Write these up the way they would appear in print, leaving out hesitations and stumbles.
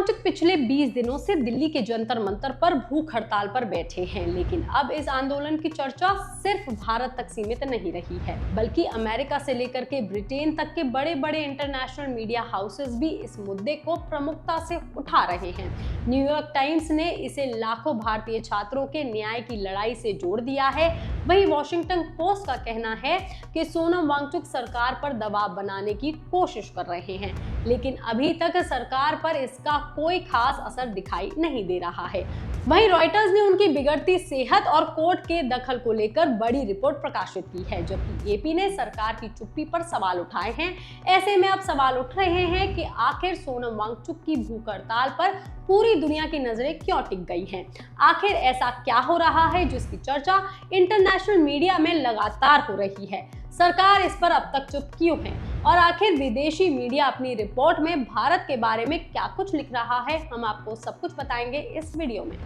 वांगचुक पिछले 20 दिनों से दिल्ली के जंतर मंतर पर भूख हड़ताल पर बैठे हैं, लेकिन अब इस आंदोलन की चर्चा सिर्फ भारत तक सीमित नहीं रही है, बल्कि अमेरिका से लेकर के ब्रिटेन तक के बड़े बड़े इंटरनेशनल मीडिया हाउसेस भी इस मुद्दे को प्रमुखता से उठा रहे हैं। न्यूयॉर्क टाइम्स ने इसे लाखों भारतीय छात्रों के न्याय की लड़ाई से जोड़ दिया है। वहीं वॉशिंगटन पोस्ट का कहना है कि सोनम वांगचुक सरकार पर दबाव बनाने की कोशिश कर रहे हैं, लेकिन अभी तक सरकार पर इसका कोई खास असर दिखाई नहीं दे रहा है। वहीं रॉयटर्स ने उनकी बिगड़ती सेहत और कोर्ट के दखल को लेकर बड़ी रिपोर्ट प्रकाशित की है, जबकि एपी ने सरकार की चुप्पी पर सवाल उठाए हैं। ऐसे में अब सवाल उठ रहे हैं कि आखिर सोनम वांगचुक की भूख हड़ताल पर पूरी दुनिया की नजरें क्यों टिक गई हैं? आखिर ऐसा क्या हो रहा है जिसकी चर्चा इंटरनेशनल मीडिया में लगातार हो रही है? सरकार इस पर अब तक चुप क्यों है? और आखिर विदेशी मीडिया अपनी रिपोर्ट में भारत के बारे में क्या कुछ लिख रहा है? हम आपको सब कुछ बताएंगे इस वीडियो में।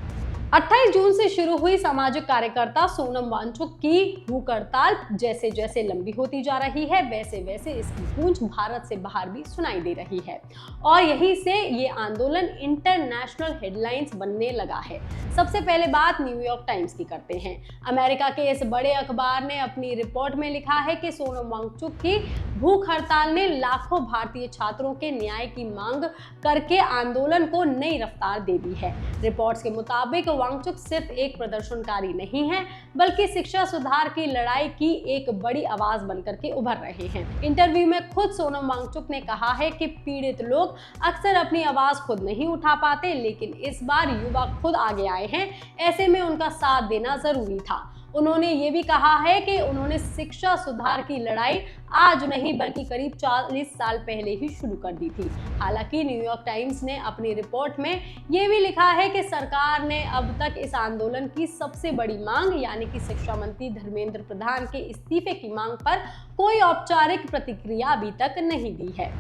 28 जून से शुरू हुई सामाजिक कार्यकर्ता सोनम वांगचुक की भूख हड़ताल जैसे जैसे लंबी होती जा रही है, वैसे वैसे इसकी गूंज भारत से बाहर भी सुनाई दे रही है और यहीं से ये आंदोलन इंटरनेशनल हेडलाइंस बनने लगा है। सबसे पहले बात न्यूयॉर्क टाइम्स की करते हैं। अमेरिका के इस बड़े अखबार ने अपनी रिपोर्ट में लिखा है कि सोनम वांगचुक की भूख हड़ताल ने लाखों भारतीय छात्रों के न्याय की मांग करके आंदोलन को नई रफ्तार दे दी है। रिपोर्ट्स के मुताबिक वांगचुक सिर्फ एक प्रदर्शनकारी नहीं है, बल्कि शिक्षा सुधार की लड़ाई की एक बड़ी आवाज बनकर के उभर रहे हैं। इंटरव्यू में खुद सोनम वांगचुक ने कहा है कि पीड़ित लोग अक्सर अपनी आवाज खुद नहीं उठा पाते, लेकिन इस बार युवा खुद आगे आए हैं। ऐसे में उनका साथ देना जरूरी था। उन्होंने ये भी कहा है कि उन्होंने शिक्षा सुधार की लड़ाई आज नहीं बल्कि करीब 40 साल पहले ही शुरू कर दी थी। हालांकि न्यूयॉर्क टाइम्स ने अपनी रिपोर्ट में ये भी लिखा है कि सरकार ने अब तक इस आंदोलन की सबसे बड़ी मांग यानी कि शिक्षा मंत्री धर्मेंद्र प्रधान के इस्तीफे की मांग पर कोई औपचारिक प्रतिक्रिया अभी तक नहीं दी है।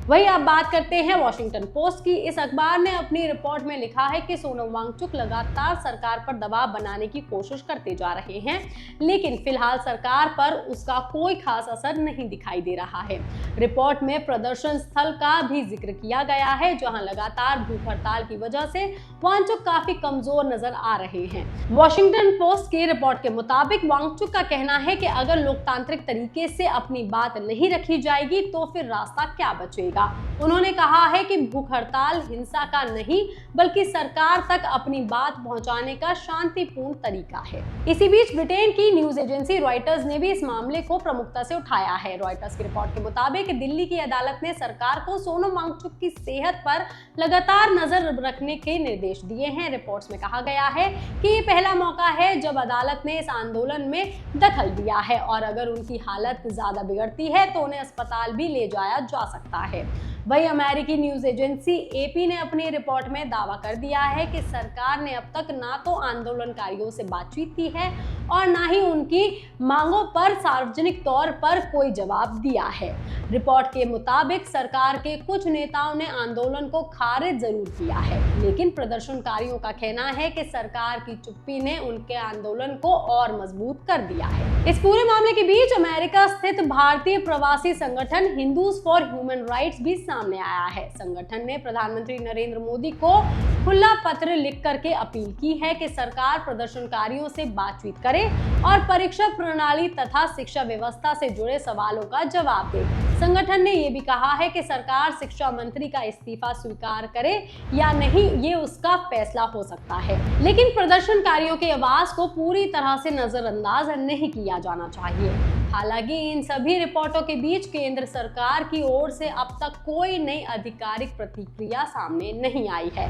वही आप बात करते हैं वॉशिंगटन पोस्ट की। इस अखबार ने अपनी रिपोर्ट में लिखा है कि सोनम वांगचुक लगातार सरकार पर दबाव बनाने की कोशिश करते जा रहे हैं, लेकिन फिलहाल सरकार पर उसका कोई खास असर नहीं दिखाई दे रहा है। रिपोर्ट में प्रदर्शन स्थल का भी जिक्र किया गया है, जहां लगातार भूख हड़ताल की वजह से वांगचुक काफी कमजोर नजर आ रहे हैं। वॉशिंगटन पोस्ट की रिपोर्ट के मुताबिक वांगचुक का कहना है कि अगर लोकतांत्रिक तरीके से अपनी बात नहीं रखी जाएगी तो फिर रास्ता क्या बचेगा। उन्होंने कहा है कि भूख हड़ताल हिंसा का नहीं बल्कि सरकार तक अपनी बात पहुंचाने का शांतिपूर्ण तरीका है। इसी बीच ब्रिटेन की न्यूज एजेंसी रॉयटर्स ने भी इस मामले को प्रमुखता से उठाया है। रॉयटर्स की रिपोर्ट के मुताबिक दिल्ली की अदालत ने सरकार को सोनम वांगचुक की सेहत पर लगातार नजर रखने के निर्देश दिए हैं। रिपोर्ट्स में कहा गया है कि ये पहला मौका है जब अदालत ने इस आंदोलन में दखल दिया है और अगर उनकी हालत ज्यादा बिगड़ती है तो उन्हें अस्पताल भी ले जाया जा सकता है। वही अमेरिकी न्यूज एजेंसी एपी ने अपनी रिपोर्ट में दावा कर दिया है कि सरकार ने अब तक ना तो आंदोलनकारियों से बातचीत की है और ना ही उनकी मांगों पर सार्वजनिक तौर पर कोई जवाब दिया है। रिपोर्ट के मुताबिक सरकार के कुछ नेताओं ने आंदोलन को खारिज जरूर किया है, लेकिन प्रदर्शनकारियों का कहना है कि सरकार की चुप्पी ने उनके आंदोलन को और मजबूत कर दिया है। इस पूरे मामले के बीच अमेरिका स्थित भारतीय प्रवासी संगठन हिंदूज फॉर ह्यूमन राइट्स भी सामने आया है। संगठन ने प्रधानमंत्री नरेंद्र मोदी को खुला पत्र लिख करके अपील की है कि सरकार प्रदर्शनकारियों से बातचीत करे और परीक्षा प्रणाली तथा शिक्षा व्यवस्था से जुड़े सवालों का जवाब दे। संगठन ने यह भी कहा है कि सरकार शिक्षा मंत्री का इस्तीफा स्वीकार करे या नहीं ये उसका फैसला हो सकता है, लेकिन प्रदर्शनकारियों की आवाज को पूरी तरह से नजरअंदाज नहीं किया जाना चाहिए। हालांकि इन सभी रिपोर्टों के बीच केंद्र सरकार की ओर से अब तक कोई नई आधिकारिक प्रतिक्रिया सामने नहीं आई है,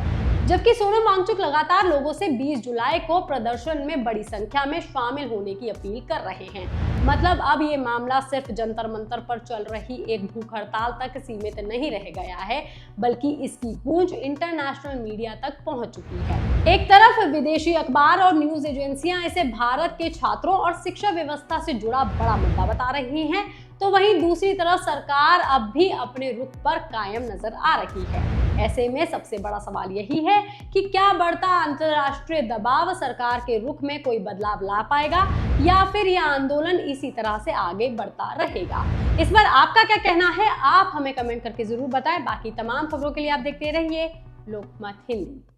जबकि सोनम वांगचुक लगातार लोगों से 20 जुलाई को प्रदर्शन में बड़ी संख्या में शामिल होने की अपील कर रहे हैं। मतलब अब ये मामला सिर्फ जंतर मंतर पर चल रही एक भूख हड़ताल तक सीमित नहीं रह गया है, बल्कि इसकी गूंज इंटरनेशनल मीडिया तक पहुंच चुकी है। एक तरफ विदेशी अखबार और न्यूज एजेंसियां इसे भारत के छात्रों और शिक्षा व्यवस्था से जुड़ा बड़ा मुद्दा बता रही हैं, तो वहीं दूसरी तरफ सरकार अब भी अपने रुख पर कायम नजर आ रही है। ऐसे में सबसे बड़ा सवाल यही है कि क्या बढ़ता अंतर्राष्ट्रीय दबाव सरकार के रुख में कोई बदलाव ला पाएगा या फिर यह आंदोलन इसी तरह से आगे बढ़ता रहेगा। इस पर आपका क्या कहना है, आप हमें कमेंट करके जरूर बताएं। बाकी तमाम खबरों के लिए आप देखते रहिए लोकमत हिंदी।